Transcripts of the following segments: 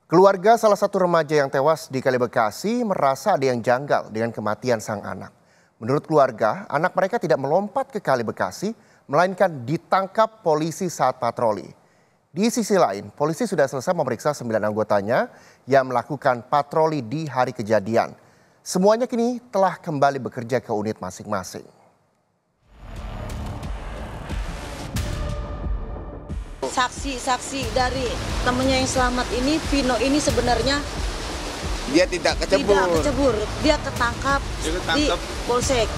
Keluarga salah satu remaja yang tewas di Kali Bekasi merasa ada yang janggal dengan kematian sang anak. Menurut keluarga, anak mereka tidak melompat ke Kali Bekasi, melainkan ditangkap polisi saat patroli. Di sisi lain, polisi sudah selesai memeriksa 9 anggotanya yang melakukan patroli di hari kejadian. Semuanya kini telah kembali bekerja ke unit masing-masing. Saksi-saksi dari temannya yang selamat ini, Vino ini sebenarnya dia tidak kecebur. Dia ketangkap di Polsek.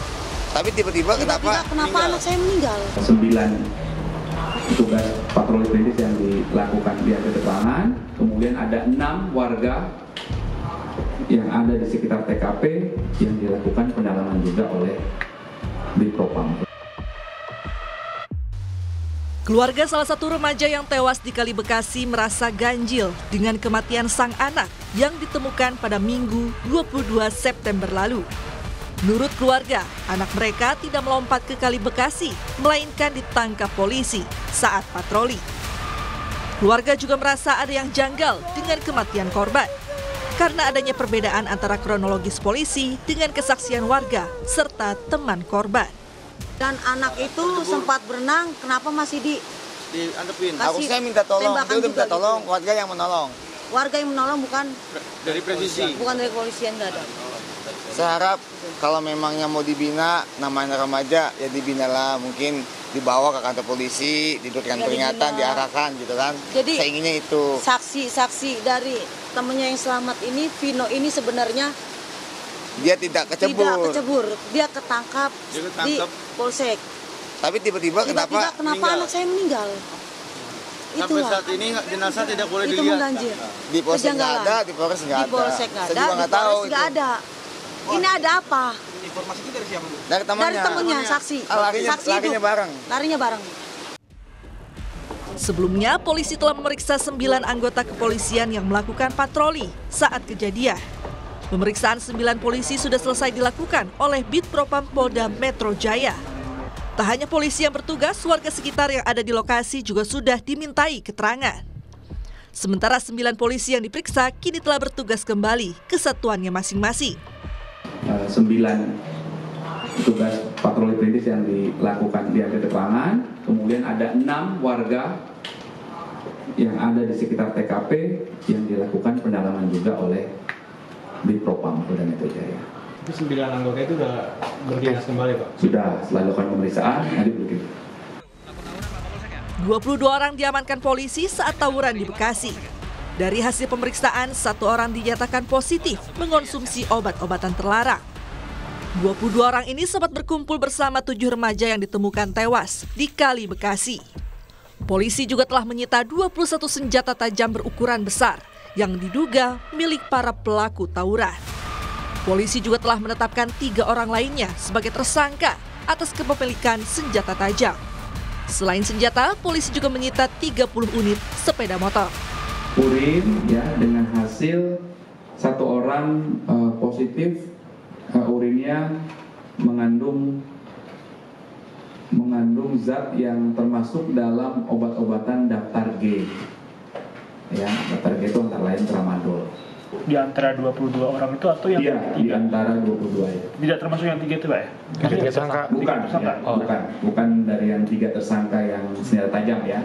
Tapi tiba-tiba kenapa anak saya meninggal? 9 tugas patroli klinis yang dilakukan di keterangan, kemudian ada 6 warga yang ada di sekitar TKP yang dilakukan pendalaman juga oleh Bitpropam. Keluarga salah satu remaja yang tewas di Kali Bekasi merasa ganjil dengan kematian sang anak yang ditemukan pada Minggu 22 September lalu. Menurut keluarga, anak mereka tidak melompat ke Kali Bekasi, melainkan ditangkap polisi saat patroli. Keluarga juga merasa ada yang janggal dengan kematian korban, karena adanya perbedaan antara kronologis polisi dengan kesaksian warga serta teman korban. Dan anak itu sempat berenang, kenapa masih diantepin? Harusnya minta tolong, dia udah minta tolong, gitu. Warga yang menolong. Warga yang menolong bukan dari presisi? Bukan dari polisian, nggak ada. Saya harap kalau memangnya mau dibina, namanya remaja, ya dibinalah. Mungkin dibawa ke kantor polisi, diberikan peringatan, diarahkan gitu kan. Jadi saya inginnya itu. Saksi-saksi dari temannya yang selamat ini, Vino ini sebenarnya dia tidak kecebur. Dia ketangkap di Polsek. Tapi tiba-tiba kenapa anak saya meninggal? Sampai saat ini jenazah tidak boleh dilihat. Mengganjil. Di Polsek nggak ada, di Polres nggak ada. Di Polsek nggak ada, saya juga nggak tahu nggak ada. Ini ada apa? Informasi itu dari siapa? Dari temannya, saksi. Larinya bareng. Larinya bareng. Sebelumnya, polisi telah memeriksa 9 anggota kepolisian yang melakukan patroli saat kejadian. Pemeriksaan 9 polisi sudah selesai dilakukan oleh Bitpropam Polda Metro Jaya. Tak hanya polisi yang bertugas, warga sekitar yang ada di lokasi juga sudah dimintai keterangan. Sementara 9 polisi yang diperiksa kini telah bertugas kembali ke satuannya masing-masing. 9 tugas patroli klinis yang dilakukan di keterangan, kemudian ada 6 warga yang ada di sekitar TKP yang dilakukan pendalaman juga oleh Bitpropam Polda Metro Jaya. Itu 9 anggota itu sudah berdinas kembali, Pak? Sudah, setelah dilakukan pemeriksaan, nanti begitu. 22 orang diamankan polisi saat tawuran di Bekasi. Dari hasil pemeriksaan, 1 orang dinyatakan positif mengonsumsi obat-obatan terlarang. 22 orang ini sempat berkumpul bersama 7 remaja yang ditemukan tewas di Kali Bekasi. Polisi juga telah menyita 21 senjata tajam berukuran besar yang diduga milik para pelaku tawuran. Polisi juga telah menetapkan 3 orang lainnya sebagai tersangka atas kepemilikan senjata tajam. Selain senjata, polisi juga menyita 30 unit sepeda motor. Urin ya dengan hasil 1 orang positif, urinnya mengandung zat yang termasuk dalam obat-obatan daftar G. Ya, daftar G itu antara lain tramadol. Di antara 22 orang itu atau yang di antara 22 ya. Tidak termasuk yang 3 itu, Pak ya? Yang tersangka. Bukan, ya, bukan dari yang 3 tersangka yang senjata tajam ya.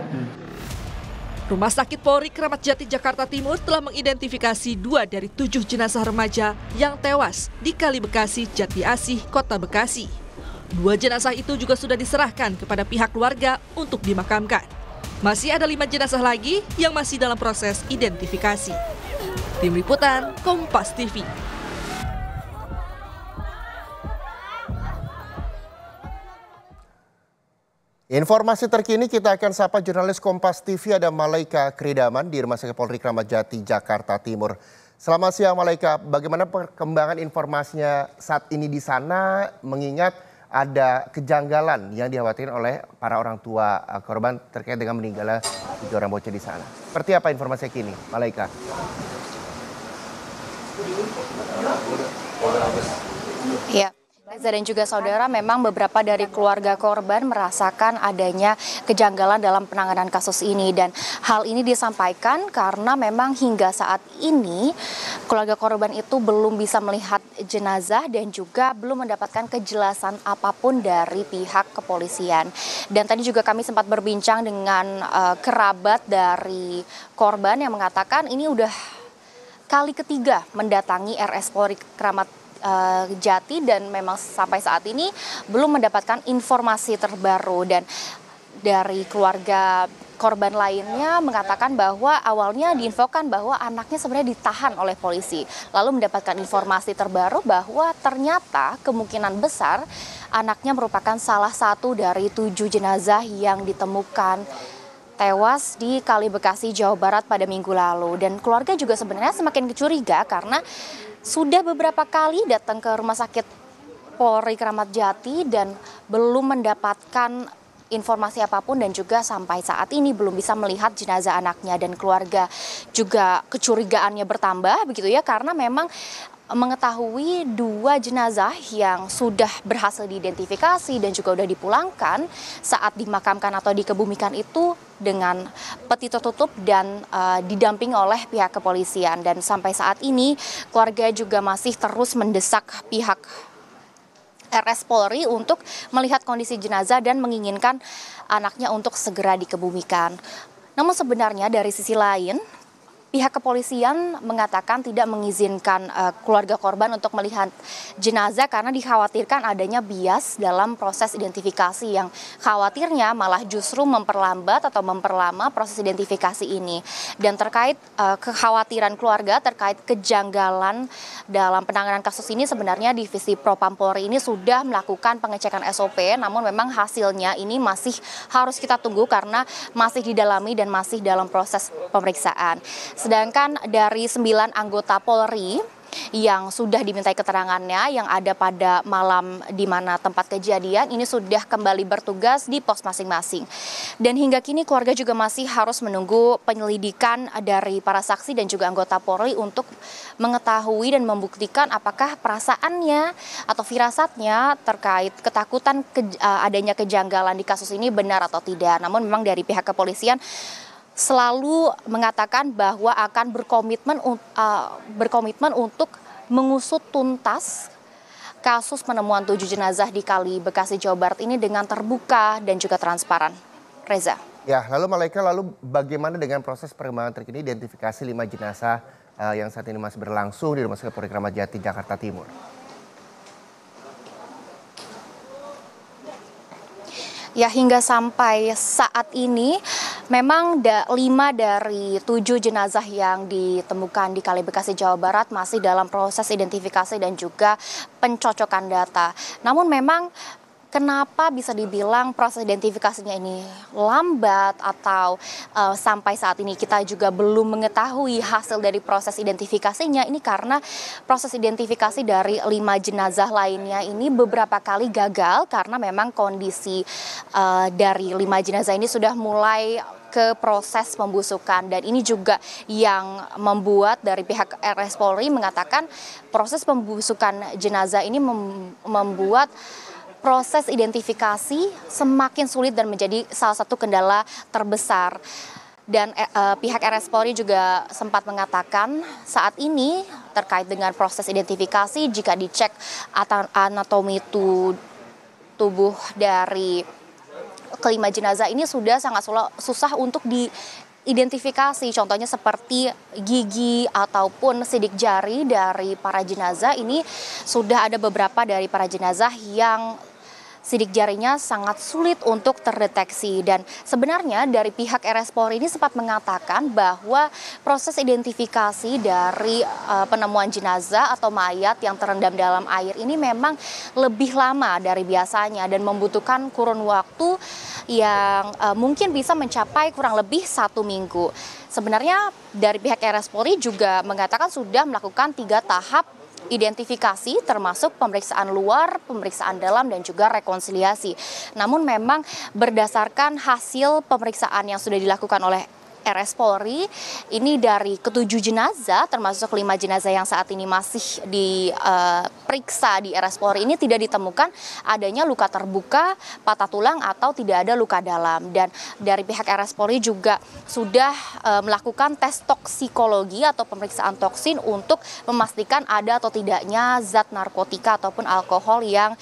Rumah Sakit Polri Kramat Jati Jakarta Timur telah mengidentifikasi 2 dari 7 jenazah remaja yang tewas di Kali Bekasi, Jati Asih, Kota Bekasi. 2 jenazah itu juga sudah diserahkan kepada pihak keluarga untuk dimakamkan. Masih ada 5 jenazah lagi yang masih dalam proses identifikasi. Tim Liputan, Kompas TV. Informasi terkini kita akan sapa jurnalis Kompas TV ada Malaika Kridaman di Rumah Sakit Polri Kramat Jati, Jakarta Timur. Selamat siang Malaika, bagaimana perkembangan informasinya saat ini di sana mengingat ada kejanggalan yang dikhawatirkan oleh para orang tua korban terkait dengan meninggalnya 7 orang bocah di sana. Seperti apa informasi kini, Malaika? Ya, Reza dan juga saudara, memang beberapa dari keluarga korban merasakan adanya kejanggalan dalam penanganan kasus ini, dan hal ini disampaikan karena memang hingga saat ini keluarga korban itu belum bisa melihat jenazah dan juga belum mendapatkan kejelasan apapun dari pihak kepolisian. Dan tadi juga kami sempat berbincang dengan kerabat dari korban yang mengatakan ini udah kali ketiga mendatangi RS Polri Kramat Jati dan memang sampai saat ini belum mendapatkan informasi terbaru. Dan dari keluarga korban lainnya mengatakan bahwa awalnya diinfokan bahwa anaknya sebenarnya ditahan oleh polisi, lalu mendapatkan informasi terbaru bahwa ternyata kemungkinan besar anaknya merupakan salah satu dari 7 jenazah yang ditemukan tewas di Kali Bekasi, Jawa Barat pada minggu lalu. Dan keluarga juga sebenarnya semakin curiga karena sudah beberapa kali datang ke Rumah Sakit Polri Kramat Jati dan belum mendapatkan informasi apapun, dan juga sampai saat ini belum bisa melihat jenazah anaknya. Dan keluarga juga kecurigaannya bertambah begitu ya, karena memang mengetahui 2 jenazah yang sudah berhasil diidentifikasi dan juga sudah dipulangkan saat dimakamkan atau dikebumikan itu dengan peti tertutup dan didampingi oleh pihak kepolisian. Dan sampai saat ini keluarga juga masih terus mendesak pihak RS Polri untuk melihat kondisi jenazah dan menginginkan anaknya untuk segera dikebumikan. Namun sebenarnya dari sisi lain, pihak kepolisian mengatakan tidak mengizinkan keluarga korban untuk melihat jenazah karena dikhawatirkan adanya bias dalam proses identifikasi yang khawatirnya malah justru memperlambat atau memperlama proses identifikasi ini. Dan terkait kekhawatiran keluarga terkait kejanggalan dalam penanganan kasus ini, sebenarnya Divisi Propam Polri ini sudah melakukan pengecekan SOP, namun memang hasilnya ini masih harus kita tunggu karena masih didalami dan masih dalam proses pemeriksaan. Sedangkan dari 9 anggota Polri yang sudah dimintai keterangannya yang ada pada malam di mana tempat kejadian ini sudah kembali bertugas di pos masing-masing. Dan hingga kini keluarga juga masih harus menunggu penyelidikan dari para saksi dan juga anggota Polri untuk mengetahui dan membuktikan apakah perasaannya atau firasatnya terkait ketakutan adanya kejanggalan di kasus ini benar atau tidak. Namun memang dari pihak kepolisian selalu mengatakan bahwa akan berkomitmen untuk mengusut tuntas kasus penemuan 7 jenazah di Kali Bekasi, Jawa Barat ini dengan terbuka dan juga transparan. Reza. Ya, lalu Malaika, lalu bagaimana dengan proses perkembangan terkini identifikasi 5 jenazah yang saat ini masih berlangsung di Rumah Sakit Polri Kramat Jati, Jakarta Timur? Ya, hingga sampai saat ini memang 5 dari 7 jenazah yang ditemukan di Kali Bekasi, Jawa Barat masih dalam proses identifikasi dan juga pencocokan data. Namun memang kenapa bisa dibilang proses identifikasinya ini lambat atau sampai saat ini kita juga belum mengetahui hasil dari proses identifikasinya, ini karena proses identifikasi dari 5 jenazah lainnya ini beberapa kali gagal karena memang kondisi dari 5 jenazah ini sudah mulai ke proses pembusukan. Dan ini juga yang membuat dari pihak RS Polri mengatakan proses pembusukan jenazah ini membuat proses identifikasi semakin sulit dan menjadi salah satu kendala terbesar. Dan pihak RS Polri juga sempat mengatakan saat ini terkait dengan proses identifikasi, jika dicek anatomi tubuh dari kelima jenazah ini sudah sangat susah untuk diidentifikasi. Contohnya seperti gigi ataupun sidik jari dari para jenazah ini sudah ada beberapa dari para jenazah yang sidik jarinya sangat sulit untuk terdeteksi. Dan sebenarnya dari pihak RS Polri ini sempat mengatakan bahwa proses identifikasi dari penemuan jenazah atau mayat yang terendam dalam air ini memang lebih lama dari biasanya dan membutuhkan kurun waktu yang mungkin bisa mencapai kurang lebih 1 minggu. Sebenarnya dari pihak RS Polri juga mengatakan sudah melakukan 3 tahap identifikasi termasuk pemeriksaan luar, pemeriksaan dalam dan juga rekonsiliasi. Namun memang berdasarkan hasil pemeriksaan yang sudah dilakukan oleh RS Polri, ini dari ke-7 jenazah termasuk 5 jenazah yang saat ini masih diperiksa di RS Polri ini tidak ditemukan adanya luka terbuka, patah tulang atau tidak ada luka dalam. Dan dari pihak RS Polri juga sudah melakukan tes toksikologi atau pemeriksaan toksin untuk memastikan ada atau tidaknya zat narkotika ataupun alkohol yang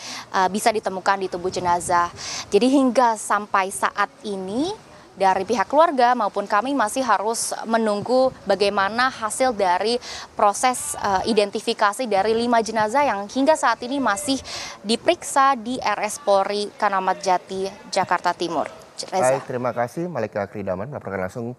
bisa ditemukan di tubuh jenazah. Jadi hingga sampai saat ini dari pihak keluarga maupun kami masih harus menunggu bagaimana hasil dari proses identifikasi dari 5 jenazah yang hingga saat ini masih diperiksa di RS Polri Keramat Jati, Jakarta Timur. Baik, terima kasih Malika Kridaman melaporkan langsung